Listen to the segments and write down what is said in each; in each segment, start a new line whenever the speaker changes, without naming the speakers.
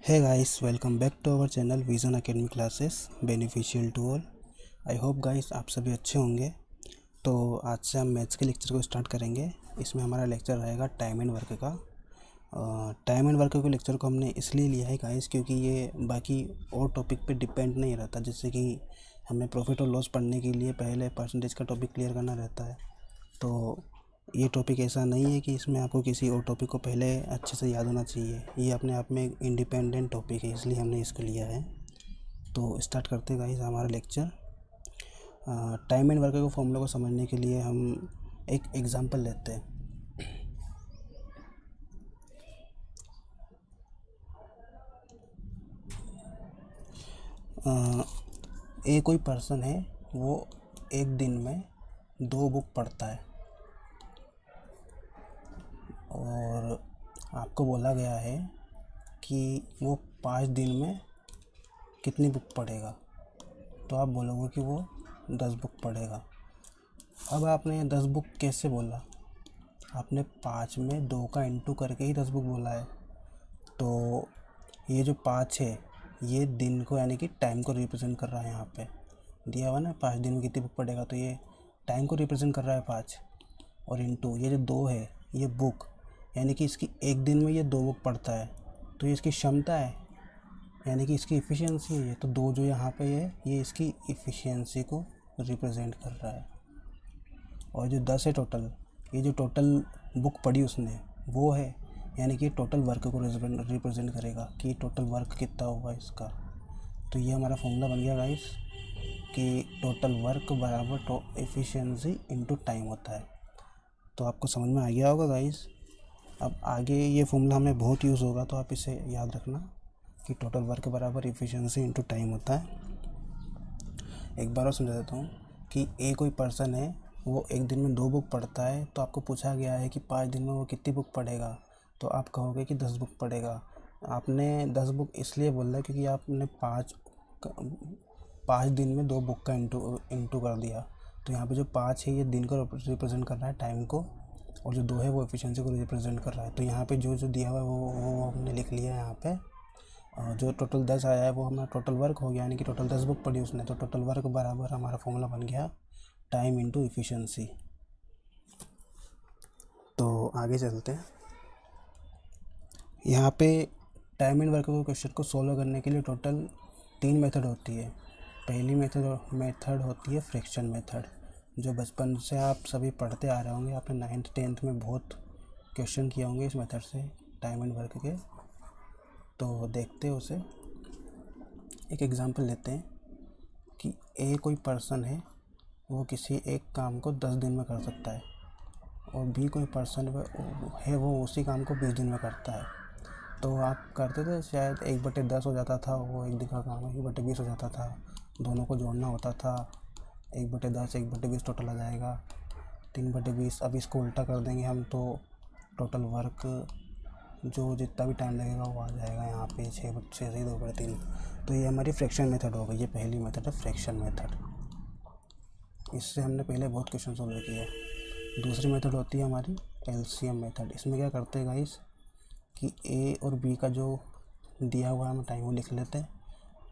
Hey guys, welcome back to our channel Vision Academy classes beneficial to all. I hope guys आप सभी अच्छे होंगे। तो आज से हम मैथ्स के लेक्चर को स्टार्ट करेंगे। इसमें हमारा लेक्चर रहेगा टाइम एंड वर्क का। टाइम एंड वर्क के लेक्चर को हमने इसलिए लिया है गाइस क्योंकि ये बाकी और टॉपिक पे डिपेंड नहीं रहता। जैसे कि हमें प्रॉफिट और लॉस पढ़ने के लिए पहले परसेंटेज का टॉपिक क्लियर करना रहता है। तो ये टॉपिक ऐसा नहीं है कि इसमें आपको किसी और टॉपिक को पहले अच्छे से याद होना चाहिए। ये अपने आप में एक इंडिपेंडेंट टॉपिक है, इसलिए हमने इसको लिया है। तो स्टार्ट करते हैं गाइस हमारा लेक्चर। टाइम एंड वर्क के फॉर्मूला को समझने के लिए हम एक एग्जांपल लेते हैं। एक कोई पर्सन है, वो एक दिन में 2 बुक पढ़ता है और आपको बोला गया है कि वो 5 दिन में कितनी बुक पढ़ेगा। तो आप बोलोगे कि वो 10 बुक पढ़ेगा। अब आपने 10 बुक कैसे बोला? आपने 5 में 2 का इंटू करके ही 10 बुक बोला है। तो ये जो 5 है ये दिन को यानी कि टाइम को रिप्रेजेंट कर रहा है। यहाँ पे दिया हुआ ना 5 दिन में कितनी बुक पढ़ेगा, तो ये टाइम को रिप्रेजेंट कर रहा है 5। और इंटू ये जो 2 है ये बुक, यानी कि इसकी एक दिन में ये 2 बुक पढ़ता है, तो ये इसकी क्षमता है यानी कि इसकी इफ़िशियंसी है। तो 2 जो यहाँ पे है ये इसकी इफ़िशियंसी को रिप्रेजेंट कर रहा है। और जो 10 है टोटल, ये जो टोटल बुक पढ़ी उसने वो है, यानी कि टोटल वर्क को रिप्रेजेंट करेगा कि टोटल वर्क कितना होगा इसका। तो ये हमारा फॉर्मूला बन गया गाइस कि टोटल वर्क बराबर एफिशिएंसी इनटू टाइम होता है। तो आपको समझ में आ गया होगा गाइस। अब आगे ये फॉर्मूला हमें बहुत यूज़ होगा, तो आप इसे याद रखना कि टोटल वर्क बराबर एफिशिएंसी इनटू टाइम होता है। एक बार और समझा देता हूँ कि कोई पर्सन है, वो एक दिन में 2 बुक पढ़ता है। तो आपको पूछा गया है कि 5 दिन में वो कितनी बुक पढ़ेगा, तो आप कहोगे कि 10 बुक पढ़ेगा। आपने 10 बुक इसलिए बोला क्योंकि आपने 5 दिन में 2 बुक का इंटू कर दिया। तो यहाँ पे जो 5 है ये दिन को रिप्रेजेंट कर रहा है, टाइम को, और जो 2 है वो एफिशिएंसी को रिप्रेजेंट कर रहा है। तो यहाँ पे जो जो दिया हुआ है वो हमने लिख लिया है यहाँ पे। जो टोटल 10 आया है वो हमारा टोटल वर्क हो गया, यानी कि टोटल 10 बुक पढ़ी उसने। तो टोटल वर्क बराबर हमारा फॉर्मूला बन गया टाइम इंटू एफिशिएंसी। तो आगे चलते हैं। यहाँ पे टाइम एंड वर्क के क्वेश्चन को सोल्व करने के लिए टोटल 3 मेथड होती है। पहली मेथड होती है फ्रैक्शन मेथड, जो बचपन से आप सभी पढ़ते आ रहे होंगे। आपने 9th 10th में बहुत क्वेश्चन किए होंगे इस मेथड से, टाइम एंड वर्क के। तो देखते हैं उसे। एक एग्जांपल लेते हैं कि कोई पर्सन है, वो किसी एक काम को 10 दिन में कर सकता है, और बी कोई पर्सन है वो उसी काम को 20 दिन में करता है। तो आप करते थे शायद 1/10 हो जाता था, वो एक दिन का काम 1/20 हो जाता था। दोनों को जोड़ना होता था, 1/10 1/20 टोटल आ जाएगा 3/20। अब इसको उल्टा कर देंगे हम, तो टोटल वर्क जो जितना भी टाइम लगेगा वो आ जाएगा यहाँ पे 6 से 2/3। तो ये हमारी फ्रैक्शन मेथड हो गई। ये पहली मेथड है फ्रैक्शन मेथड। इससे हमने पहले बहुत क्वेश्चन सॉल्व किए। दूसरी मेथड होती है हमारी एलसीएम मेथड। इसमें क्या करते हैं गाइस कि ए और बी का जो दिया हुआ है हम टाइम वो लिख लेते हैं,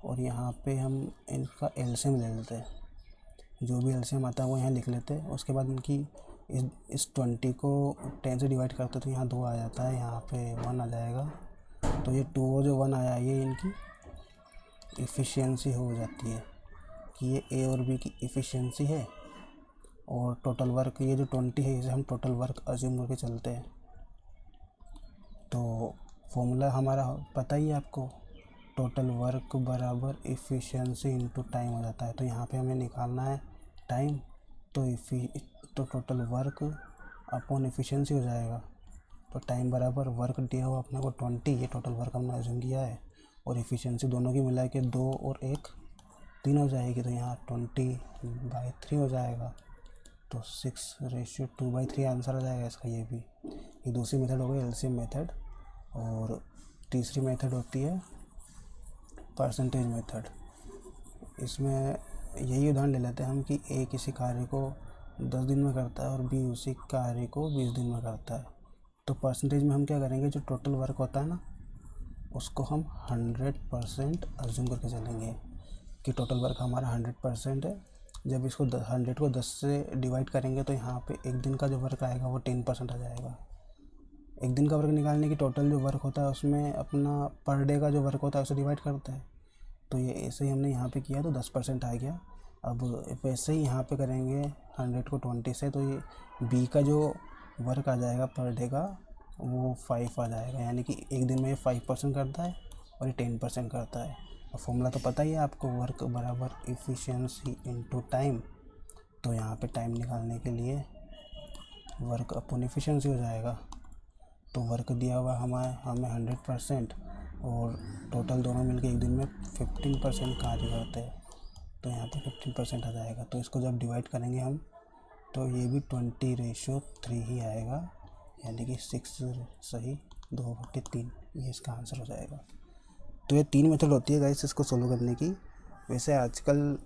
और यहाँ पे हम इनका एलसीएम ले लेते हैं। जो भी एलसीएम आता है वो यहाँ लिख लेते हैं। उसके बाद इनकी इस 20 को 10 से डिवाइड करते तो यहाँ 2 आ जाता है, यहाँ पे 1 आ जाएगा। तो ये 2 और जो 1 आया ये इनकी इफ़िशियंसी हो जाती है कि ये ए और बी की इफ़िशियंसी है। और टोटल वर्क ये जो 20 है इसे हम टोटल वर्क अज्यूम करके चलते हैं। तो फॉर्मूला हमारा पता ही है आपको, टोटल वर्क बराबर इफ़िशियंसी इनटू टाइम हो जाता है। तो यहाँ पे हमें निकालना है टाइम, तो टोटल वर्क अपॉन एफिशिएंसी हो जाएगा। तो टाइम बराबर वर्क दिया हुआ अपने को 20, ये टोटल वर्क हमने अज्यूम किया है, और एफिशिएंसी दोनों की मिला के 2 और 1 3 हो जाएगी। तो यहाँ 20/3 हो जाएगा। तो 6:2/3 आंसर आ जाएगा इसका। ये भी ये दूसरी मेथड हो गई एलसीएम मेथड। और तीसरी मेथड होती है परसेंटेज मेथड। इसमें यही उदाहरण ले लेते हैं हम कि ए किसी कार्य को 10 दिन में करता है और बी उसी कार्य को 20 दिन में करता है। तो परसेंटेज में हम क्या करेंगे, जो टोटल वर्क होता है ना, उसको हम 100% अज्यूम करके चलेंगे कि टोटल वर्क हमारा 100% है। जब इसको 100 को 10 से डिवाइड करेंगे तो यहाँ पे एक दिन का जो वर्क आएगा वो 10% आ जाएगा। एक दिन का वर्क निकालने की टोटल जो वर्क होता है उसमें अपना पर डे का जो वर्क होता है उसे डिवाइड करता है। तो ये ऐसे ही हमने यहाँ पे किया तो 10% आ गया। अब वैसे ही यहाँ पे करेंगे 100 को 20 से, तो ये बी का जो वर्क आ जाएगा पर डे का वो 5 आ जाएगा, यानी कि एक दिन में ये 5% करता है और ये 10% करता है। और फॉर्मूला तो पता ही है आपको, वर्क बराबर इफ़िशियंसी इनटू टाइम। तो यहाँ पे टाइम निकालने के लिए वर्क अपॉन इफ़िशियंसी हो जाएगा। तो वर्क दिया हुआ हमें 100% और टोटल दोनों मिलके एक दिन में 15% कार्य करते हैं, तो यहाँ पे 15% आ जाएगा। तो इसको जब डिवाइड करेंगे हम तो ये भी 20:3 ही आएगा, यानी कि 6 सही 2/3, ये इसका आंसर हो जाएगा। तो ये 3 मेथड होती है गाइस इसको सोल्व करने की। वैसे आजकल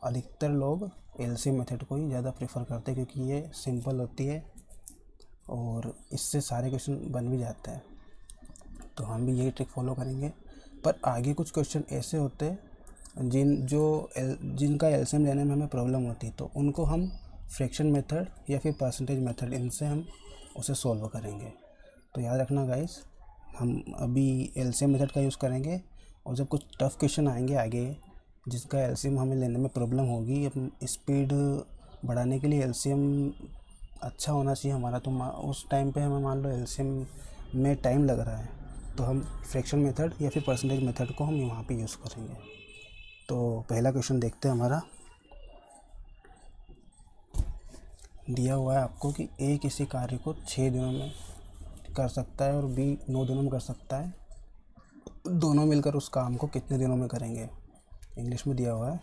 अधिकतर लोग एलसीएम मेथड को ही ज़्यादा प्रेफर करते हैं क्योंकि ये सिंपल होती है और इससे सारे क्वेश्चन बन भी जाते हैं। तो हम भी यही ट्रिक फॉलो करेंगे। पर आगे कुछ क्वेश्चन ऐसे होते हैं जिनका एलसीएम लेने में हमें प्रॉब्लम होती है, तो उनको हम फ्रैक्शन मेथड या फिर परसेंटेज मेथड, इनसे हम उसे सॉल्व करेंगे। तो याद रखना गाइस, हम अभी एलसीएम मेथड का यूज़ करेंगे और जब कुछ टफ़ क्वेश्चन आएंगे आगे जिसका एलसीएम हमें लेने में प्रॉब्लम होगी, स्पीड बढ़ाने के लिए एलसीएम अच्छा होना चाहिए हमारा, तो उस टाइम पे हमें मान लो एलसीएम में टाइम लग रहा है तो हम फ्रैक्शन मेथड या फिर परसेंटेज मेथड को हम यहाँ पे यूज़ करेंगे। तो पहला क्वेश्चन देखते हैं हमारा। दिया हुआ है आपको कि ए किसी कार्य को 6 दिनों में कर सकता है और बी 9 दिनों में कर सकता है, दोनों मिलकर उस काम को कितने दिनों में करेंगे। इंग्लिश में दिया हुआ है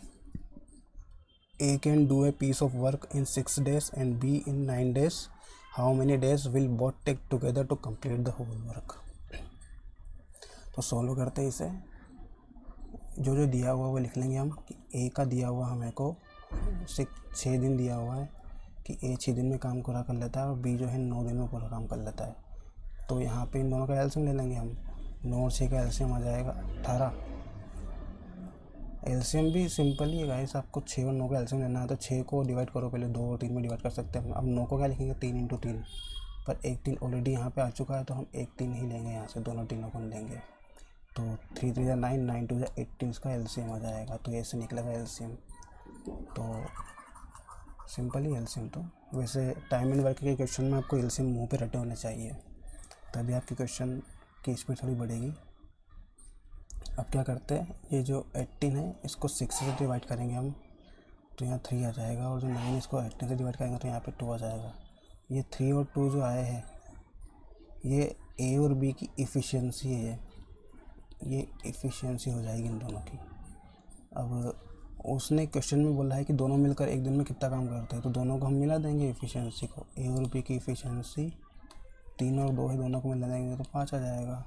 A can do a piece of work in 6 days and B in 9 days. How many days will both take together to complete the whole work? तो सॉल्व करते हैं इसे। जो जो दिया हुआ वो लिख लेंगे हम कि A का दिया हुआ हमें को 6 दिन दिया हुआ है कि A 6 दिन में काम पूरा कर लेता है और B जो है 9 दिन में पूरा काम कर लेता है। तो यहाँ पे इन दोनों का एलसीएम ले लेंगे हम। 9 और 6 का एलसीएम आ जाएगा 18। एलसीएम भी सिंपल ही है गाइस, आपको 6 और 9 का एलसीएम लेना है तो 6 को डिवाइड करो, पहले 2 और 3 में डिवाइड कर सकते हैं। अब 9 को क्या लिखेंगे 3 × 3, पर एक 3 ऑलरेडी यहाँ पे आ चुका है तो हम एक 3 ही लेंगे, यहाँ से दोनों तीनों को लेंगे। तो 3 3 9, 9 2 18 इसका एलसीएम आ जाएगा। तो ऐसे निकलेगा एलसीएम। तो सिंपल ही एलसीएम। तो वैसे टाइम एंड वर्क के क्वेश्चन में आपको एलसीएम मुँह पे रटे होने चाहिए, तभी आपके क्वेश्चन की स्पीड थोड़ी बढ़ेगी। अब क्या करते हैं, ये जो 18 है इसको 6 से डिवाइड करेंगे हम, तो यहाँ 3 आ जाएगा, और जो 9 इसको 18 से डिवाइड करेंगे तो यहाँ पे 2 आ जाएगा। ये 3 और 2 जो आए हैं ये ए और बी की इफ़िशियंसी है, ये इफ़िशियंसी हो जाएगी इन दोनों की। अब उसने क्वेश्चन में बोला है कि दोनों मिलकर एक दिन में कितना काम करते हैं, तो दोनों को हम मिला देंगे इफ़िशियंसी को। ए और बी की इफ़िशियंसी 3 और 2 है, दोनों को मिला देंगे तो 5 आ जाएगा।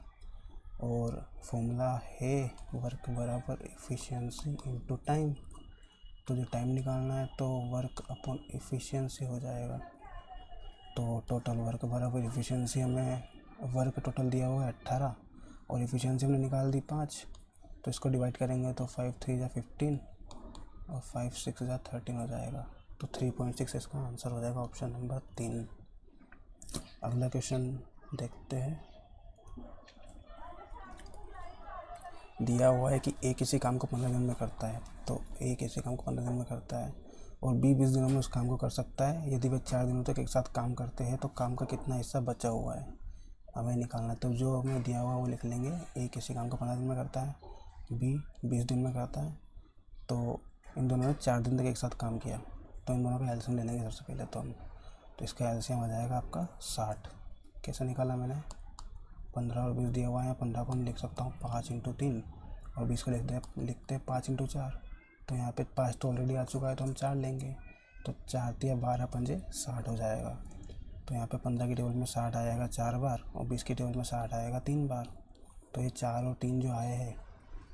और फॉर्मूला है वर्क बराबर इफ़िशियंसी इनटू टाइम। तो जो टाइम निकालना है तो वर्क अपॉन इफ़िशियंसी हो जाएगा। तो टोटल वर्क बराबर इफ़िशियंसी, हमें वर्क टोटल दिया हुआ है 18 और इफ़िशियंसी हमने निकाल दी 5, तो इसको डिवाइड करेंगे तो 5 3 = 15 और 5 6 = 13 हो जाएगा। तो 3.6 इसका आंसर हो जाएगा, ऑप्शन नंबर 3। अगला क्वेश्चन देखते हैं। दिया हुआ है कि ए किसी काम को 15 दिन में करता है, तो ए किसी काम को 15 दिन में करता है और बी 20 दिनों में उस काम को कर सकता है। यदि वे 4 दिनों तक एक साथ काम करते हैं तो काम का कितना हिस्सा बचा हुआ है हमें निकालना है। तो जो हमें दिया हुआ वो लिख लेंगे। ए किसी काम को 15 दिन में करता है, बी 20 दिन में करता है, तो इन दोनों ने 4 दिन तक एक साथ काम किया, तो इन दोनों का एलसीएम ले लेंगे सबसे पहले तो हम। तो इसका एलसीएम आ जाएगा आपका 60। कैसे निकाला मैंने, 15 और 20 दिया हुआ है, 15 को हम लिख सकता हूँ 5 × 3 और 20 को लिखते हैं 5 × 4। तो यहाँ पे 5 तो ऑलरेडी आ चुका है तो हम 4 लेंगे, तो 4 × 12 = 60 हो जाएगा। तो यहाँ पे 15 की टेबल में 60 आएगा 4 बार और 20 की टेबल में 60 आएगा 3 बार। तो ये 4 और 3 जो आए हैं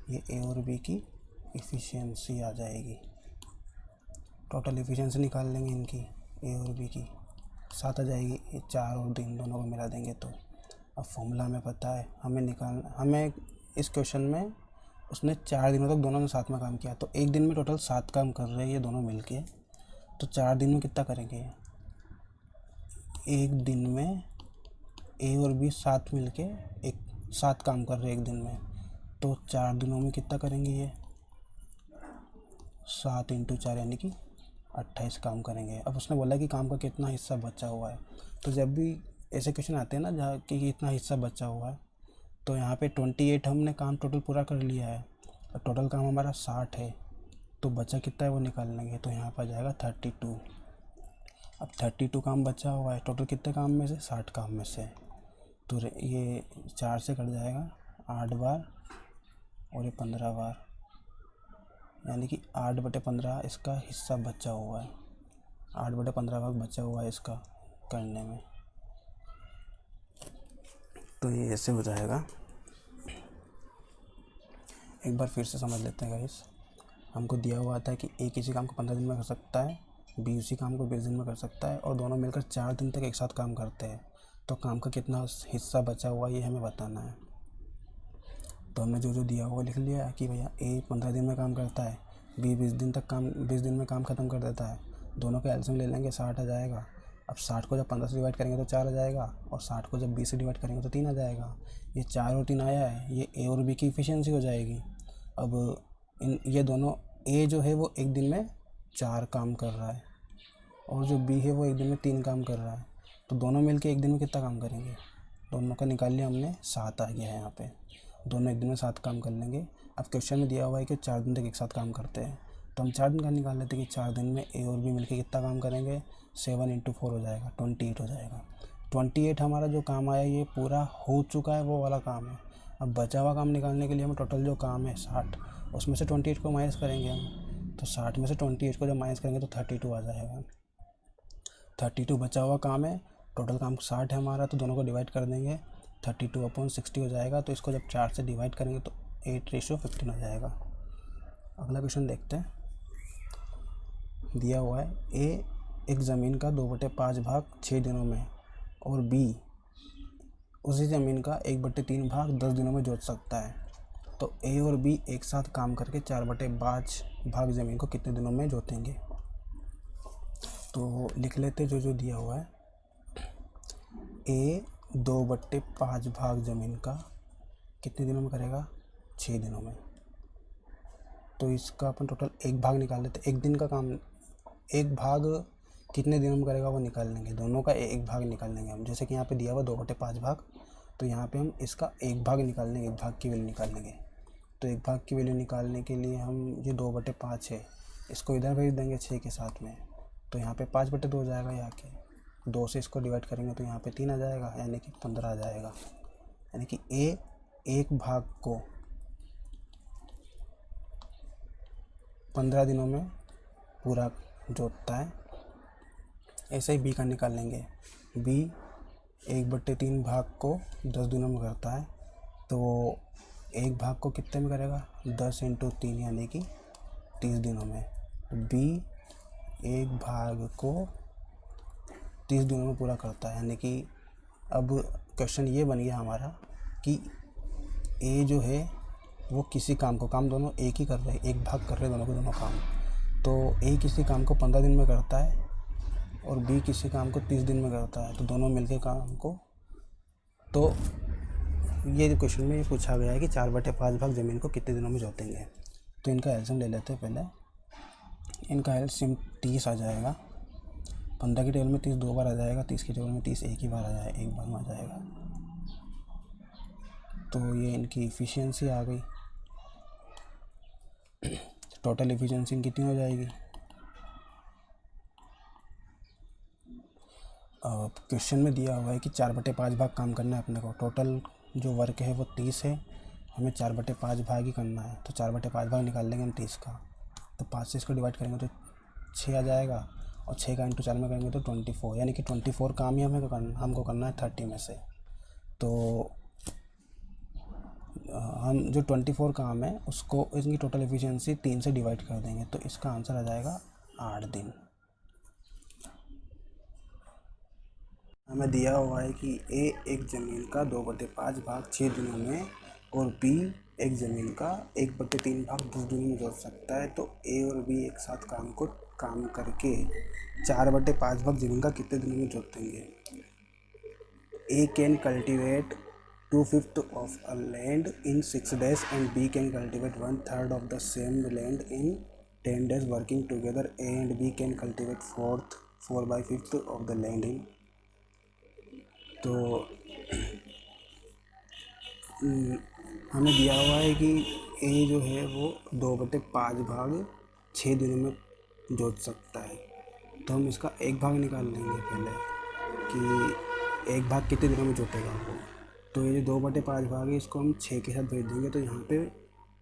ये ए और बी की इफ़िशियंसी आ जाएगी। टोटल इफ़िशियंसी निकाल लेंगे इनकी, ए और बी की 7 आ जाएगी। ये 4 और 3 दोनों को मिला देंगे तो अब फॉर्मूला हमें पता है, हमें इस क्वेश्चन में उसने 4 दिनों तक दोनों ने साथ में काम किया, तो एक दिन में टोटल 7 काम कर रहे हैं ये दोनों मिलके, तो 4 दिन में कितना करेंगे? एक दिन में ए और बी साथ मिलके एक 7 काम कर रहे हैं एक दिन में, तो 4 दिनों में कितना करेंगे ये? 7 × 4 यानी कि 28 काम करेंगे। अब उसने बोला कि काम का कितना हिस्सा बचा हुआ है, तो जब भी ऐसे क्वेश्चन आते हैं ना जहाँ कि इतना हिस्सा बचा हुआ है, तो यहाँ पे 28 हमने काम टोटल पूरा कर लिया है और टोटल काम हमारा 60 है, तो बचा कितना है वो निकाल लेंगे, तो यहाँ पर आ जाएगा 32। अब 32 काम बचा हुआ है टोटल कितने काम में से? 60 काम में से, तो ये 4 से कट जाएगा 8 बार और ये 15 बार, यानी कि 8/15 इसका हिस्सा बचा हुआ है, 8/15 भाग बचा हुआ है इसका करने में, तो ये ऐसे हो जाएगा। एक बार फिर से समझ लेते हैं गाइस। हमको दिया हुआ था कि ए किसी काम को 15 दिन में कर सकता है, बी उसी काम को 20 दिन में कर सकता है और दोनों मिलकर 4 दिन तक एक साथ काम करते हैं, तो काम का कितना हिस्सा बचा हुआ ये हमें बताना है। तो हमने जो जो दिया हुआ लिख लिया कि भैया ए 15 दिन में काम करता है, बी 20 दिन में काम ख़त्म कर देता है, दोनों का एलसीएम ले लेंगे 60 आ जाएगा। अब 60 को जब 15 से डिवाइड करेंगे तो 4 आ जाएगा और 60 को जब 20 से डिवाइड करेंगे तो 3 आ जाएगा। ये 4 और 3 आया है, ये ए और बी की इफ़िशियंसी हो जाएगी। अब ये दोनों, ए जो है वो एक दिन में 4 काम कर रहा है और जो बी है वो एक दिन में 3 काम कर रहा है, तो दोनों मिलके एक दिन में कितना काम करेंगे? दोनों का निकाल लिया हमने, 7 आ गया है यहाँ पे, दोनों एक दिन में 7 काम कर लेंगे। अब क्वेश्चन में दिया हुआ है कि 4 दिन तक एक साथ काम करते हैं, तो हम 4 दिन का निकाल लेते हैं कि 4 दिन में ए और बी मिलके कितना काम करेंगे? 7 × 4 हो जाएगा, 28 हो जाएगा। 28 हमारा जो काम आया ये पूरा हो चुका है, वो वाला काम है। अब बचा हुआ काम निकालने के लिए हमें टोटल जो काम है 60, उसमें से 28 को माइनस करेंगे हम, तो 60 में से 28 को जब माइनस करेंगे तो 32 आ जाएगा। 32 बचा हुआ काम है, टोटल काम 60 है हमारा, तो दोनों को डिवाइड कर देंगे, 32/60 हो जाएगा। तो इसको जब 4 से डिवाइड करेंगे तो 8:15 हो जाएगा। अगला क्वेश्चन देखते हैं। दिया हुआ है ए एक ज़मीन का 2/5 भाग 6 दिनों में और बी उसी ज़मीन का 1/3 भाग 10 दिनों में जोत सकता है, तो ए और बी एक साथ काम करके 4/5 भाग ज़मीन को कितने दिनों में जोतेंगे? तो लिख लेते जो जो दिया हुआ है। ए 2/5 भाग ज़मीन का कितने दिनों में करेगा? 6 दिनों में, तो इसका अपन टोटल एक भाग निकाल लेते। एक दिन का काम, एक भाग कितने दिनों में करेगा वो निकाल लेंगे, दोनों का एक भाग निकाल लेंगे हम। जैसे कि यहाँ पे दिया हुआ 2/5 भाग, तो यहाँ पे हम इसका एक भाग निकाल लेंगे, एक भाग की वैल्यू निकाल लेंगे। तो एक भाग की वैल्यू निकालने के लिए हम, ये 2/5 है, इसको इधर भेज देंगे 6 के साथ में, तो यहाँ पे 5/2 हो जाएगा। यहाँ के 2 से इसको डिवाइड करेंगे तो यहाँ पे 3 आ जाएगा, यानी कि 15 आ जाएगा। यानी कि ए एक भाग को 15 दिनों में पूरा जोतता है। ऐसे ही बी का निकाल लेंगे। बी 1/3 भाग को 10 दिनों में करता है, तो वो एक भाग को कितने में करेगा? 10 × 3 यानी कि 30 दिनों में। बी एक भाग को 30 दिनों में पूरा करता है, यानी कि अब क्वेश्चन ये बन गया हमारा कि ए जो है वो किसी काम को, काम दोनों एक ही कर रहे हैं, एक भाग कर रहे हैं दोनों के दोनों काम, तो ए किसी काम को 15 दिन में करता है और बी किसी काम को 30 दिन में करता है, तो दोनों मिलके काम को, तो ये क्वेश्चन में ये पूछा गया है कि 4/5 भाग ज़मीन को कितने दिनों में जोतेंगे। तो इनका एलसीएम ले लेते हैं पहले। इनका एलसीएम 30 आ जाएगा। 15 की टेबल में 30 2 बार आ जाएगा, 30 की टेबल में 30 एक ही बार आ जाएगा, एक बार में आ जाएगा। तो ये इनकी इफ़िशियंसी आ गई। टोटल इफ़िशियंसी कितनी हो जाएगी? क्वेश्चन में दिया हुआ है कि 4/5 भाग काम करना है अपने को, टोटल जो वर्क है वो 30 है, हमें 4/5 भाग ही करना है, तो 4/5 भाग निकाल लेंगे हम 30 का, तो 5 से इसको डिवाइड करेंगे तो 6 आ जाएगा और 6 का × 4 में करेंगे तो 24, यानी कि 24 काम ही हमको करना है 30 में से। तो हम जो 24 काम है उसको, इसकी टोटल एफिशिएंसी 3 से डिवाइड कर देंगे, तो इसका आंसर आ जाएगा 8 दिन। हमें दिया हुआ है कि ए एक ज़मीन का 2/5 भाग 6 दिनों में और बी एक ज़मीन का 1/3 भाग 10 दिनों में जोत सकता है। तो ए और बी एक साथ काम करके 4/5 भाग ज़मीन का कितने दिनों में जोत देंगे। A can cultivate 2/5 of a land in 6 days and B can cultivate 1/3 of the same land in 10 days. Working together, A and B can cultivate 4/5 of the land in। तो हमें दिया हुआ है कि A जो है वो 2/5 भाग 6 दिनों में जोत सकता है। तो हम इसका एक भाग निकाल लेंगे पहले कि एक भाग कितने दिनों में जोतेगा वो। तो ये जो 2/5 भाग है इसको हम 6 के साथ भेज देंगे तो यहाँ पे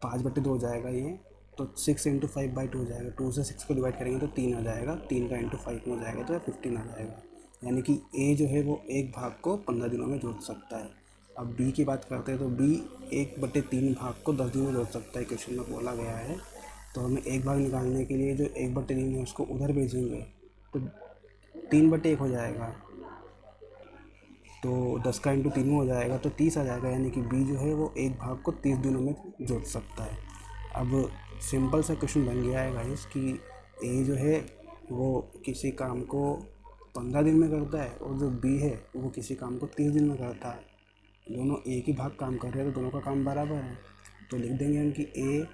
5/2 हो जाएगा ये। तो 6 × 5/2 हो जाएगा। 2 से 6 को डिवाइड करेंगे तो 3 आ जाएगा। 3 का × 5 में हो जाएगा तो 15 आ जाएगा। यानी कि ए जो है वो एक भाग को 15 दिनों में जोत सकता है। अब बी की बात करते हैं तो बी 1/3 भाग को 10 दिनों में जोत सकता है, क्वेश्चन में बोला गया है। तो हमें एक भाग निकालने के लिए जो 1/3 है उसको उधर भेजेंगे तो 3/1 हो जाएगा। तो 10 का × 3 हो जाएगा तो 30 आ जाएगा। यानी कि बी जो है वो एक भाग को 30 दिनों में जोत सकता है। अब सिंपल सा क्वेश्चन बन गया है गाइस कि ए जो है वो किसी काम को 15 दिन में करता है और जो बी है वो किसी काम को 30 दिन में करता है। दोनों एक ही भाग काम कर रहे हैं तो दोनों का काम बराबर है। तो लिख देंगे हम कि ए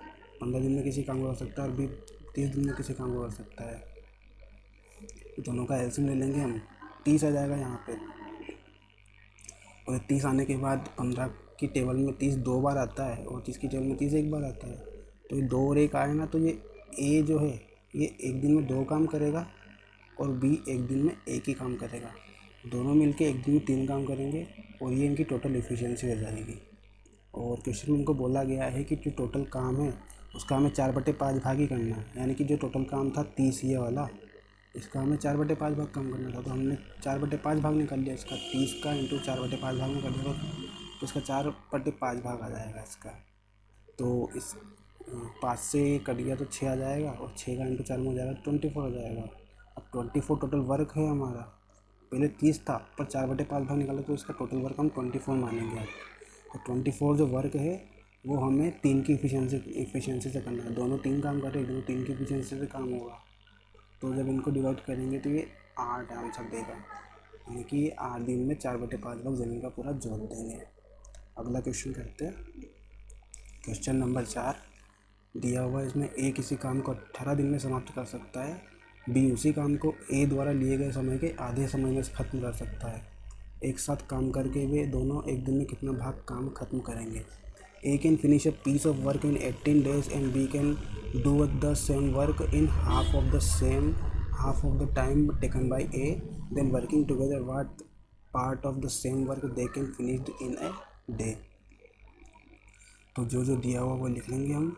15 दिन में किसी काम को कर सकता है और बी 30 दिन में किसी काम को कर सकता है। दोनों का एलसीएम ले लेंगे हम, 30 आ जाएगा यहाँ पे। और 30 आने के बाद 15 की टेबल में 30 2 बार आता है और 30 की टेबल में 30 एक बार आता है। तो ये 2 और 1 आए ना, तो ये ए जो है ये एक दिन में 2 काम करेगा और बी एक दिन में एक ही काम करेगा। दोनों मिलके एक दिन में 3 काम करेंगे और ये इनकी टोटल एफिशिएंसी हो जाएगी। और क्वेश्चन में इनको बोला गया है कि जो टोटल काम है उसका हमें 4/5 भाग ही करना है। यानी कि जो टोटल काम था 30 ये वाला, इसका हमें 4/5 भाग काम करना था। तो हमने 4/5 भाग निकाल लिया इसका। 30 का × 4/5 भाग में कर दिया तो इसका 4/5 भाग आ जाएगा इसका। तो इस 5 से कट गया तो 6 आ जाएगा और 6 का × 4 में हो जाएगा 24 हो जाएगा। अब 24 टोटल वर्क है हमारा। पहले 30 था पर 4/5 भाग निकाला तो इसका टोटल वर्क हम 24 मानेंगे। तो 24 जो वर्क है वो हमें 3 की इफिशियंसी से करना है। दोनों 3 काम कर रहे हैं, दोनों 3 की इफिशियंसी से काम होगा। तो जब इनको डिवाइड करेंगे तो ये 8 आंसर देगा। यानी कि 8 दिन में 4/5 भाग ज़मीन का पूरा जोत देंगे। अगला क्वेश्चन करते हैं। क्वेश्चन नंबर 4 दिया हुआ है, इसमें ए किसी काम को 18 दिन में समाप्त कर सकता है, बी उसी काम को ए द्वारा लिए गए समय के आधे समय में ख़त्म कर सकता है। एक साथ काम करके वे दोनों एक दिन में कितना भाग काम खत्म करेंगे। A can finish a piece of work in 18 days and B can do the same work in half of the time taken by A. Then working together, what part of the same work they can finish in a day। तो जो दिया हुआ वो लिख लेंगे हम।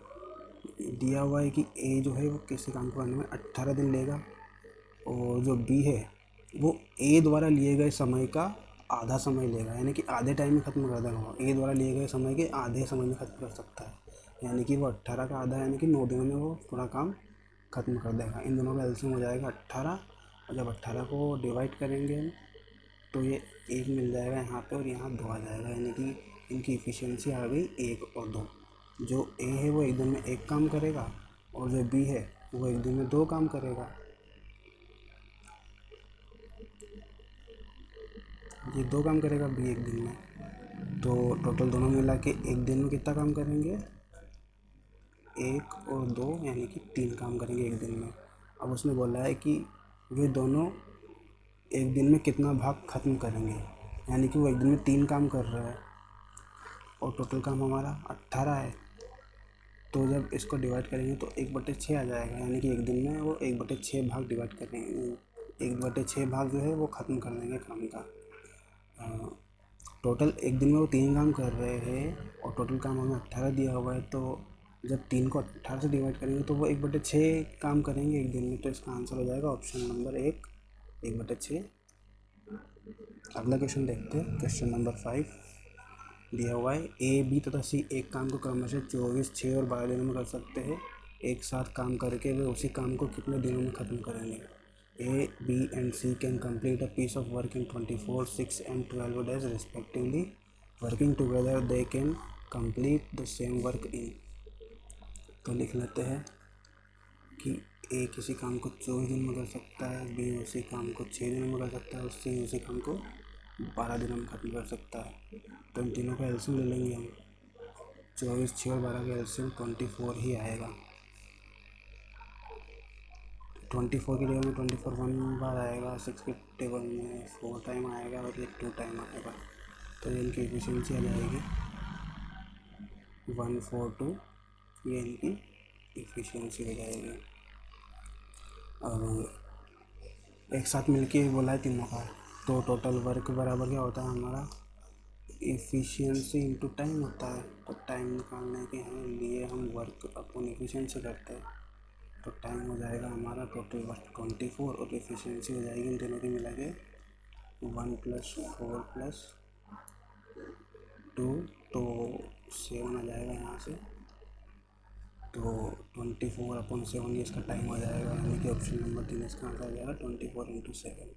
दिया हुआ है कि A जो है वो किसी काम को करने में 18 दिन लेगा और जो B है वो A द्वारा लिए गए समय का आधा समय लेगा। यानी कि आधे टाइम में ख़त्म कर देगा। वो ए द्वारा लिए गए समय के आधे समय में ख़त्म कर सकता है। यानी कि वो 18 का आधा यानी कि 9 दिनों में वो पूरा काम ख़त्म कर देगा। इन दोनों का एलसीएम हो जाएगा 18 और जब 18 को डिवाइड करेंगे हम तो ये 1 मिल जाएगा यहाँ पे और यहाँ 2 आ जाएगा। यानी कि इनकी इफिशियंसी आ गई 1 और 2। जो ए है वो एक दिन में 1 काम करेगा और जो बी है वो एक दिन में 2 काम करेगा। ये 2 काम करेगा बी एक दिन में। तो टोटल दोनों मिला के एक दिन में कितना काम करेंगे, 1 और 2 यानी कि 3 काम करेंगे एक दिन में। अब उसने बोला है कि वे दोनों एक दिन में कितना भाग ख़त्म करेंगे। यानी कि वो एक दिन में 3 काम कर रहा है और टोटल काम हमारा 18 है। तो जब इसको डिवाइड करेंगे तो 1/6 आ जाएगा। यानी कि एक दिन में वो 1/6 भाग डिवाइड करेंगे, 1/6 भाग जो है वो ख़त्म कर देंगे काम का। टोटल एक दिन में वो 3 काम कर रहे हैं और टोटल काम हमें 18 दिया हुआ है। तो जब 3 को 18 से डिवाइड करेंगे तो वो 1/6 काम करेंगे एक दिन में। तो इसका आंसर हो जाएगा ऑप्शन नंबर 1, 1/6। अगला क्वेश्चन देखते हैं। क्वेश्चन नंबर 5 दिया हुआ है, ए बी तथा सी एक काम को क्रमशः 24, 6 और 12 दिनों में कर सकते हैं। एक साथ काम करके वे उसी काम को कितने दिनों में ख़त्म करेंगे। A, B and C can complete a piece of work in 24, 6 and 12 days respectively. Working together they can complete the same work in। तो लिख लेते हैं कि ए किसी काम को 24 दिन में कर सकता है, बी उसी काम को 6 दिनों में कर सकता है और सी उसी काम को 12 दिनों में ख़त्म कर सकता है। तो इन तीनों का एलसीएम ले लेंगे हम। 24, 6 और 12 का एलसीएम 24 ही आएगा। 24 की टेबल में 24 1 बार आएगा, 6 की टेबल में 4 टाइम आएगा और ये 2 टाइम आएगा। तो ये इनकी एफिशिएंसी आ जाएगी 142। ये इनकी एफिशिएंसी हो जाएगी। अब एक साथ मिलके बोला है तीनों का, तो टोटल वर्क बराबर क्या होता है हमारा, एफिशिएंसी इंटू टाइम होता है। तो टाइम निकालने के लिए हम वर्क अपॉन एफिशिएंसी करते हैं। तो टाइम हो जाएगा हमारा टोटल वर्क 24 और एफिशिएंसी हो जाएगी इन तीनों की मिला के 1 + 4 + 2, तो 7 आ जाएगा यहाँ से। तो 24/7 इसका टाइम आ जाएगा, यानी कि ऑप्शन नंबर 3 इसका आंसर आ जाएगा 24 × 7।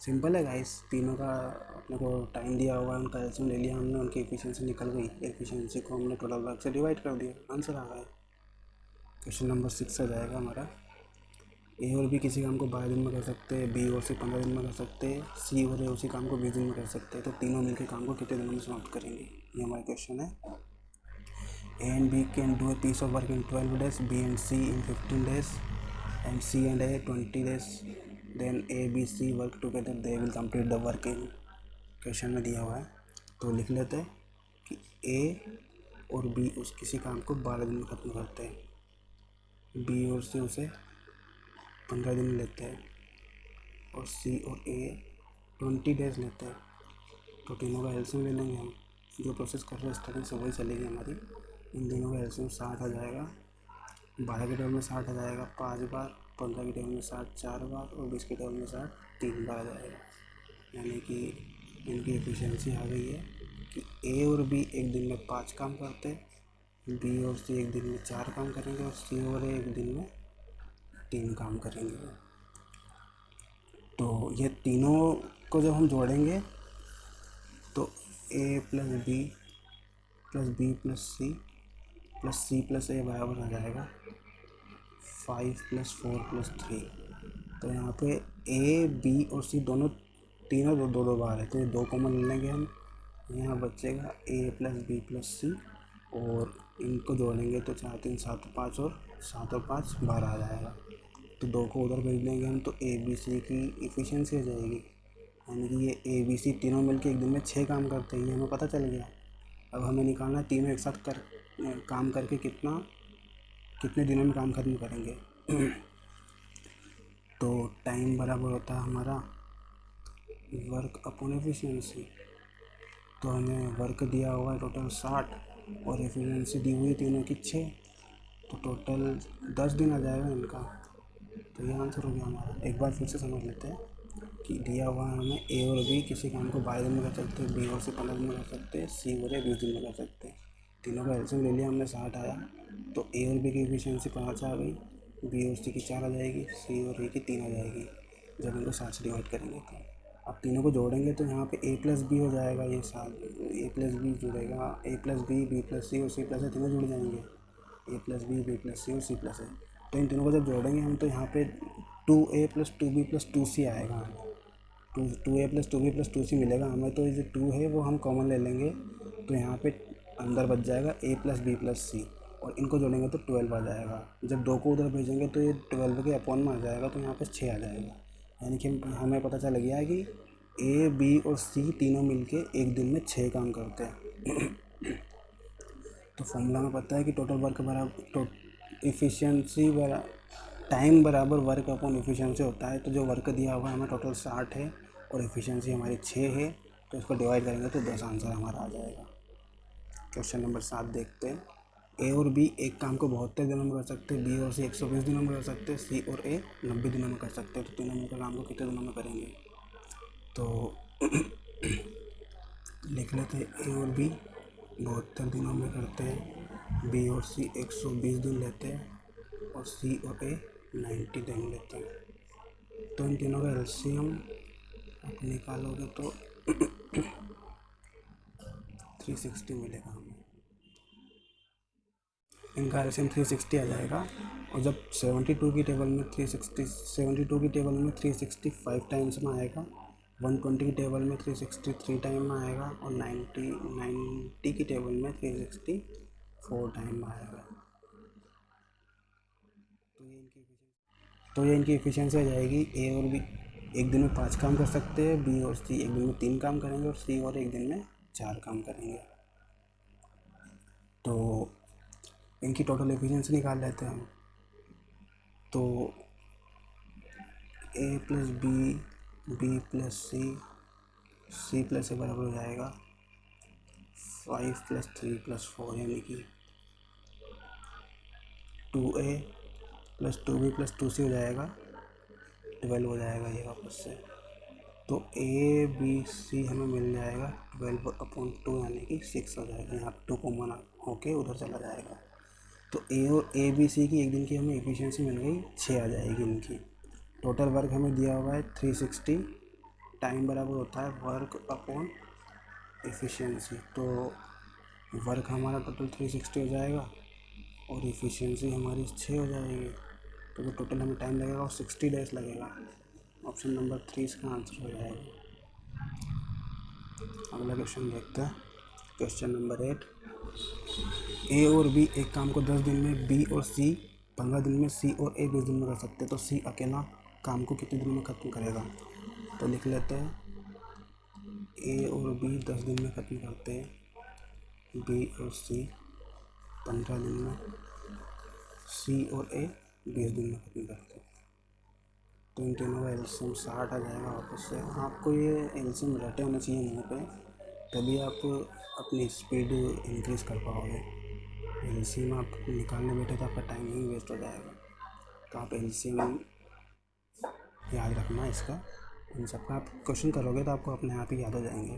सिंपल है गाइस, तीनों का अपने को टाइम दिया हुआ है, उनका एलसीएम ले लिया हमने, उनकी एफिशिएंसी निकल गई, एफिशिएंसी को हमने टोटल वर्क से डिवाइड कर दिया, आंसर आ गया। क्वेश्चन नंबर 6 आ जाएगा हमारा। ए और बी किसी काम को 12 दिन में कर सकते हैं, बी और सी 15 दिन में कर सकते हैं, सी और ए उसी काम को 20 दिन में कर सकते हैं। तो तीनों मिलकर काम को कितने दिनों में समाप्त करेंगे, ये हमारा क्वेश्चन है। A and B can do a piece of work in 12 days, B and C in 15 days, and C and A 20 days. Then A, B, C work together, they will complete the work in। Question में दिया हुआ है, तो लिख लेते हैं कि A और B उस किसी काम को 12 दिन में ख़त्म करते हैं, B और C उसे 15 दिन लेते हैं, और C और A 20 डेज लेते हैं। तो तीनों का एलसीएम ले लेंगे हम, जो प्रोसेस कर रहे हैं स्टार्टिंग से वही चलेगी हमारी। इन दोनों का एलसीएम 60 आ जाएगा। 12 की टेबल में 60 आ जाएगा 5 बार, 15 की टेबल में 60 4 बार और 20 की टेबल में 60 3 बार आ जाएगा। यानी कि इनकी एफिशिएंसी आ गई है कि ए और बी एक दिन में 5 काम करते हैं, बी और सी एक दिन में 4 काम करेंगे और सी और ए एक दिन में 3 काम करेंगे। तो ये तीनों को जब हम जोड़ेंगे तो A + B + B + C + C + A बराबर आ जाएगा 5 + 4 + 3। तो यहाँ पे A, B और C दोनों तीनों दो बार है, तो ये 2 कॉमन ले लेंगे हम। यहाँ बचेगा A + B + C और इनको जोड़ेंगे तो 4 3 7 5 और 7 और 5 12 आ जाएगा। तो 2 को उधर भेज देंगे हम, तो A, B, C की एफिशिएंसी हो जाएगी। यानी कि ये A, B, C तीनों मिलके एक दिन में 6 काम करते हैं, ये हमें पता चल गया। अब हमें निकालना है तीनों एक साथ काम करके कितने दिनों में काम खत्म करेंगे। तो टाइम बराबर होता है हमारा वर्क अपॉन एफिशिएंसी। तो हमें वर्क दिया हुआ है टोटल 60 और एफिशिएंसी दी हुई तीनों की 6, तो टोटल 10 दिन आ जाएगा इनका। तो ये आंसर हो गया हमारा। एक बार फिर से समझ लेते हैं कि दिया हुआ है हमें ए और बी किसी काम को 12 दिन में कर सकते हैं, बी और सी 15 दिन में कर सकते हैं, सी और ए 20 दिन में कर सकते हैं। तीनों का एलसीएम ले लिया हमने, 60 आया। तो ए और बी की एफिशिएंसी 5 आ गई, बी और सी की 4 आ जाएगी, सी और ए की 3 आ जाएगी जब इनको 60 से डिवाइड करेंगे। तो अब तीनों को जोड़ेंगे तो यहाँ पे A + B हो जाएगा, ये A + B जुड़ेगा, A + B, B + C और C + A तीनों जुड़ जाएंगे, A + B, B + C और C + A। तो इन तीनों को जब जोड़ेंगे हम तो यहाँ पे 2A + 2B + 2C आएगा, 2A + 2B + 2C मिलेगा हमें। तो ये जो 2 है वो हम कॉमन ले लेंगे, तो यहाँ पे अंदर बच जाएगा A + B + C और इनको जोड़ेंगे तो 12 आ जाएगा। जब 2 को उधर भेजेंगे तो ये 12 के अपॉन में आ जाएगा, तो यहाँ पे 6 आ जाएगा। यानी कि हमें पता चल गया है कि A, B और C तीनों मिलके एक दिन में 6 काम करते हैं। तो फॉर्मूला में पता है कि टोटल वर्क बराबर एफिशिएंसी टाइम बराबर वर्क अपॉन एफिशिएंसी होता है। तो जो वर्क दिया हुआ है हमें टोटल 60 है और एफिशिएंसी हमारी 6 है, तो इसको डिवाइड करेंगे तो 10 आंसर हमारा आ जाएगा। क्वेश्चन नंबर 7 देखते हैं। ए और बी एक काम को 72 दिनों में कर सकते हैं, बी और सी 120 दिनों में कर सकते हैं, सी और ए 90 दिनों में कर सकते हैं। तो तीनों मिलकर काम को कितने दिनों में करेंगे, तो लिख लेते हैं ए और बी 72 दिनों में करते हैं, बी और सी 120 दिन लेते हैं और सी और ए 90 दिन लेते हैं। तो इन तीनों का एलसीएम आप निकालोगे तो 360 मिलेगा हमें। इनका एलसीएम 360 आ जाएगा। और जब 72 की टेबल में 365 टाइम्स में आएगा, 120 की टेबल में 363 टाइम में आएगा, और 90 की टेबल में 364 टाइम में आएगा। तो ये इनकी एफिशिएंसी आ जाएगी। ए और बी एक दिन में 5 काम कर सकते हैं, बी और सी एक दिन में 3 काम करेंगे, और सी और एक दिन में 4 काम करेंगे। तो इनकी टोटल एफिशिएंसी निकाल लेते हैं हम। तो ए प्लस बी, बी प्लस सी, सी प्लस ए बराबर हो जाएगा 5 + 3 + 4, यानी कि 2a + 2b + 2c हो जाएगा 12 हो जाएगा ये वापस से। तो ए बी सी हमें मिल जाएगा 12/2, यानी कि 6 हो जाएगा। यहाँ पर 2 कॉमन होके उधर चला जाएगा। तो ए और ए बी सी की एक दिन की हमें एफिशिएंसी मिल गई 6 आ जाएगी इनकी। टोटल वर्क हमें दिया हुआ है 360, टाइम बराबर होता है वर्क अपॉन एफिशिएंसी। तो वर्क हमारा टोटल 360 हो जाएगा और एफिशिएंसी हमारी 6 हो जाएगी। तो जो टोटल हमें टाइम लगेगा वो 60 डेज लगेगा। ऑप्शन नंबर 3 इसका आंसर हो जाएगा। अगला क्वेश्चन देखते हैं। क्वेश्चन नंबर 8, ए और बी एक काम को 10 दिन में, बी और सी 15 दिन में, सी और ए 20 दिन में कर सकते हैं। तो सी अकेला काम को कितने दिनों में ख़त्म करेगा? तो लिख लेते हैं, ए और बी 10 दिन में ख़त्म करते हैं, बी और सी 15 दिन में, सी और ए 20 दिन में ख़त्म करते हैं। तो इन तीनों का एलसीएम 60 आ जाएगा वापस से। आपको ये एलसीएम रटे होने चाहिए मुँह पे, तभी आप अपनी स्पीड इंक्रीज़ कर पाओगे। एलसीएम आप निकालने बैठे तो आपका टाइम ही वेस्ट हो जाएगा। तो आप एलसीएम याद रखना इसका। इन सबका आप क्वेश्चन करोगे तो आपको अपने आप ही याद हो जाएंगे।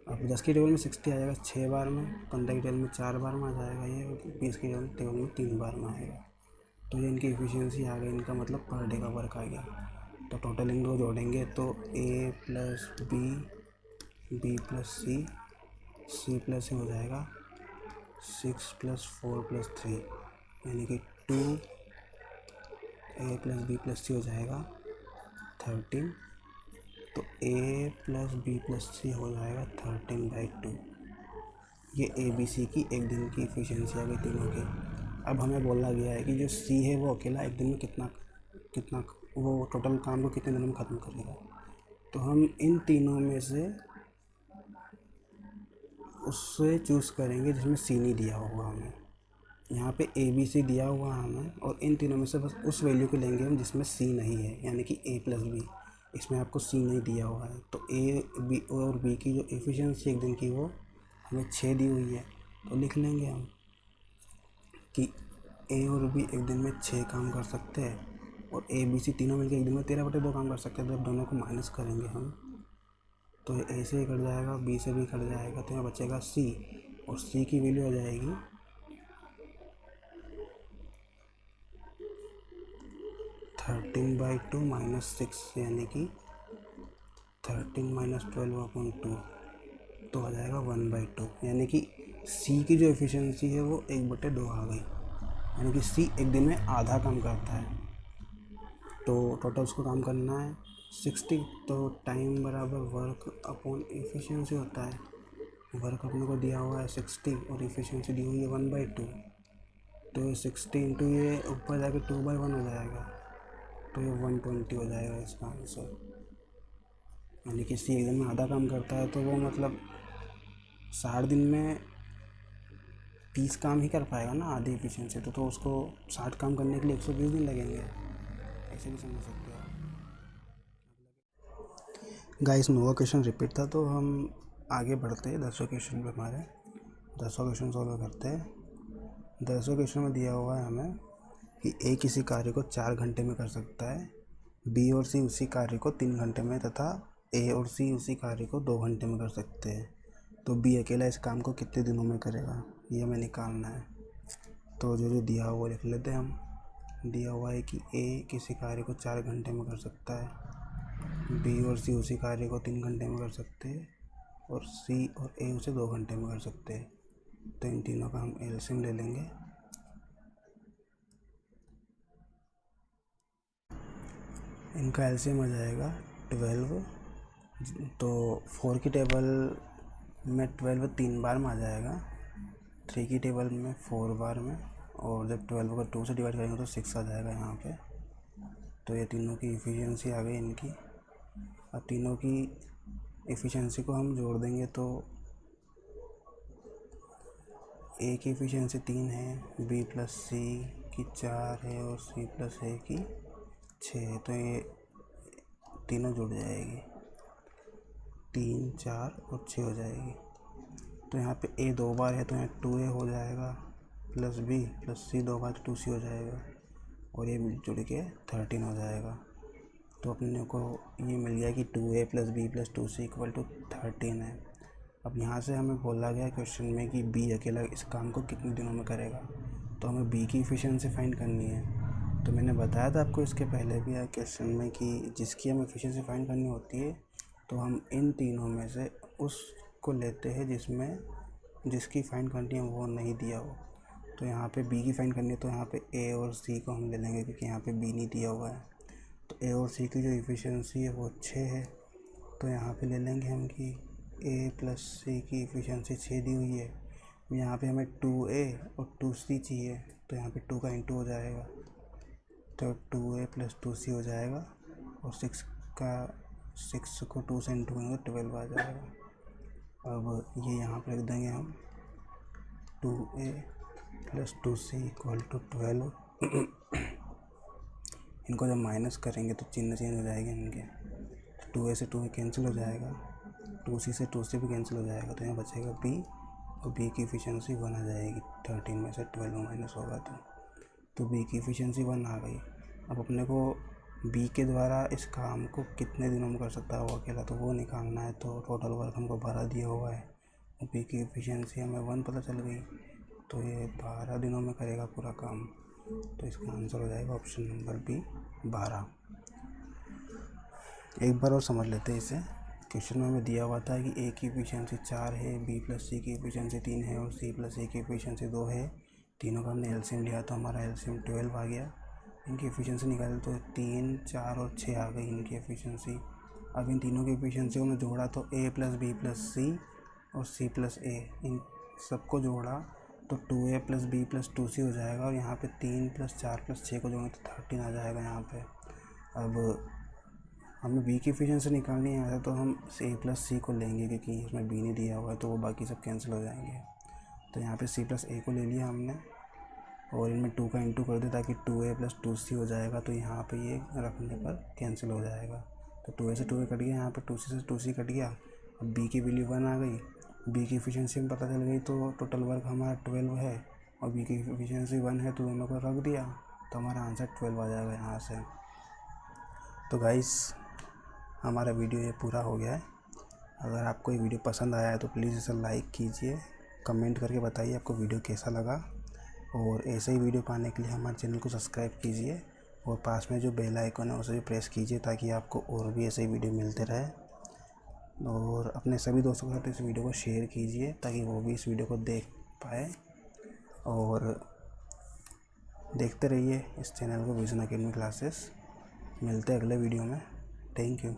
अब 10 की टेबल में 60 आ जाएगा 6 बार में, 15 की टेबल में 4 बार में आ जाएगा ये, 20 की टेबल में 3 बार में आएगा। तो ये इनकी एफिशिएंसी आ गई। इनका मतलब पर डे का वर्क आ गया। तो टोटल इन दो जोड़ेंगे तो ए प्लस बी, बी प्लस सी, सी प्लस ए हो जाएगा 6 + 4 + 3, यानी कि 2 ए प्लस बी प्लस सी हो जाएगा 13। तो ए प्लस बी प्लस सी हो जाएगा 13/2। ये ए बी सी की एक दिन की एफिशिएंसी आ गई तीनों की। अब हमें बोला गया है कि जो सी है वो अकेला एक दिन में कितना कितना वो टोटल काम को कितने दिनों में ख़त्म करेगा। तो हम इन तीनों में से उससे चूज़ करेंगे जिसमें सी नहीं दिया होगा हमें। यहाँ पे ए बी सी दिया हुआ है हमें, और इन तीनों में से बस उस वैल्यू को लेंगे हम जिसमें सी नहीं है, यानी कि ए प्लस बी। इसमें आपको सी नहीं दिया हुआ है। तो ए बी और बी की जो एफिशिएंसी एक दिन की वो हमें 6 दी हुई है। तो लिख लेंगे हम कि ए और बी एक दिन में 6 काम कर सकते हैं, और ए बी सी तीनों मिलकर एक दिन में 13/2 काम कर सकते हैं। तो अब दोनों को माइनस करेंगे हम, तो ए से ही कट जाएगा, बी से भी कट जाएगा, तो यहाँ बचेगा सी, और सी की वैल्यू आ जाएगी 13/2 - 6, यानी कि 13 - 12/2, तो आ जाएगा 1/2। यानी कि सी की जो एफिशिएंसी है वो 1/2 आ गई, यानी कि सी एक दिन में आधा काम करता है। तो टोटल उसको काम करना है 60। तो टाइम बराबर वर्क अपॉन एफिशिएंसी होता है। वर्क अपने को दिया हुआ है 60 और एफिशिएंसी दी हुई है 1/2। तो ये 60 इंटू ये ऊपर जाके 2/1 हो जाएगा, तो ये 120 हो जाएगा इसका आंसर। यानी कि सी एक दिन में आधा काम करता है, तो वो मतलब 60 दिन में 30 काम ही कर पाएगा ना आधी एफिशिएंसी। तो उसको 60 काम करने के लिए 120 दिन लगेंगे। ऐसे भी समझ सकते हो। गाइस 9वां क्वेश्चन रिपीट था, तो हम आगे बढ़ते हैं 10वें क्वेश्चन पे। हमारे 10वां क्वेश्चन सॉल्व करते हैं। 10वें क्वेश्चन में दिया हुआ है हमें कि ए किसी कार्य को 4 घंटे में कर सकता है, बी और सी उसी कार्य को 3 घंटे में, तथा ए और सी उसी कार्य को 2 घंटे में कर सकते हैं। तो बी अकेला इस काम को कितने दिनों में करेगा, ये हमें निकालना है। तो जो जो दिया हुआ वो लिख लेते हैं हम। दिया हुआ है कि ए किसी कार्य को 4 घंटे में कर सकता है, बी और सी उसी कार्य को 3 घंटे में कर सकते हैं, और सी और ए उसे 2 घंटे में कर सकते हैं। तो इन तीनों का हम एलसीएम ले लेंगे। इनका एलसीएम आ जाएगा 12। तो 4 की टेबल में 12 3 बार में आ जाएगा, 3 की टेबल में 4 बार में, और जब 12 को 2 से डिवाइड करेंगे तो 6 आ जाएगा यहाँ पे। तो ये तीनों की इफ़िशियंसी आ गई इनकी। अब तीनों की इफ़िशियंसी को हम जोड़ देंगे तो ए की इफ़िशियंसी 3 है, बी प्लस सी की 4 है, और सी प्लस ए की 6 है। तो ये तीनों जुड़ जाएगी, 3 4 और 6 हो जाएगी। तो यहाँ पे ए 2 बार है तो यहाँ 2a हो जाएगा, प्लस बी प्लस सी 2 बार तो 2c हो जाएगा, और ये जुड़ के 13 हो जाएगा। तो अपने को ये मिल गया कि 2a plus B plus 2c equal to 13 है। अब यहाँ से हमें बोला गया क्वेश्चन में कि बी अकेला इस काम को कितने दिनों में करेगा, तो हमें बी की इफ़िशियंसी फाइंड करनी है। तो मैंने बताया था आपको इसके पहले भी क्वेश्चन में कि जिसकी हमें इफ़िशियंसी फाइंड करनी होती है तो हम इन तीनों में से उसको लेते हैं जिसकी फाइंड करनी है वो नहीं दिया हो। तो यहाँ पे बी की फाइंड करनी है तो यहाँ पे ए और सी को हम ले लेंगे, क्योंकि यहाँ पे बी नहीं दिया हुआ है। तो ए और सी की जो इफ़िशियंसी है वो 6 है, तो यहाँ पे ले लेंगे हम कि ए प्लस सी की इफ़िशियंसी 6 दी हुई है। यहाँ पे हमें 2a और 2c चाहिए, तो यहाँ पे 2 का इंटू हो जाएगा, तो 2a प्लस 2c हो जाएगा, और 6 को 2 से इंटू करेंगे 12 आ जाएगा। अब ये यहाँ पर रख देंगे हम, 2a plus 2c equal to 12। इनको जब माइनस करेंगे तो चिन्ह चेंज हो जाएंगे इनके, 2a से 2a कैंसिल हो जाएगा, 2c से 2c भी कैंसिल हो जाएगा, तो यहाँ बचेगा b, और b की इफ़िशियंसी 1 आ जाएगी। 13 में से 12 माइनस होगा तो b की इफ़िशियंसी 1 आ गई। अब अपने को b के द्वारा इस काम को कितने दिनों में कर सकता है वो अकेला, तो वो निकालना है। तो टोटल वर्क हमको 12 दिया हुआ है, b की इफ़िशियंसी हमें 1 पता चल गई, तो ये 12 दिनों में करेगा पूरा काम। तो इसका आंसर हो जाएगा ऑप्शन नंबर बी 12। एक बार और समझ लेते हैं इसे। क्वेश्चन में हमें दिया हुआ था कि ए की इफ़िशियंसी 4 है, बी प्लस सी की इफ़िशियंसी 3 है, और सी प्लस ए की इफ़िशियंसी 2 है। तीनों का हमने एलसीएम लिया तो हमारा एलसीएम 12 आ गया। इनकी इफ़िशियंसी निकाली तो 3 4 और 6 आ गई इनकी इफ़िशियंसी। अब इन तीनों की इफ़िशियंसी को मैं जोड़ा तो ए प्लस बी प्लस सी और सी प्लस ए, इन सबको जोड़ा तो 2a plus B plus 2c हो जाएगा, और यहाँ पे 3 प्लस 4 प्लस 6 को जोड़ेंगे तो 13 आ जाएगा यहाँ पे। अब हमें b की इफ़िशियंसी निकालनी है तो हम a प्लस सी को लेंगे, क्योंकि इसमें b नहीं दिया हुआ है तो वो बाकी सब कैंसिल हो जाएंगे। तो यहाँ पे c प्लस a को ले लिया हमने, और इनमें 2 का इंटू कर दिया ताकि 2a प्लस 2c हो जाएगा, तो यहाँ पे ये रखने पर कैंसिल हो जाएगा। तो 2a से 2a कट गया, यहाँ पर 2c से 2c कट गया। अब b की वैल्यू 1 आ गई, b की इफ़िशियंसी में पता चल गई, तो टोटल वर्क हमारा 12 है और b की इफ़िशियंसी 1 है, तो दोनों को रख दिया तो हमारा आंसर 12 आ जाएगा यहाँ से। तो गाइस हमारा वीडियो ये पूरा हो गया है। अगर आपको ये वीडियो पसंद आया है तो प्लीज़ इसे लाइक कीजिए, कमेंट करके बताइए आपको वीडियो कैसा लगा, और ऐसे ही वीडियो पाने के लिए हमारे चैनल को सब्सक्राइब कीजिए, और पास में जो बेल आइकन है उसे भी प्रेस कीजिए ताकि आपको और भी ऐसे ही वीडियो मिलते रहे। और अपने सभी दोस्तों के साथ इस वीडियो को शेयर कीजिए ताकि वो भी इस वीडियो को देख पाए, और देखते रहिए इस चैनल को, विजन अकेडमी क्लासेस। मिलते हैं अगले वीडियो में। Thank you.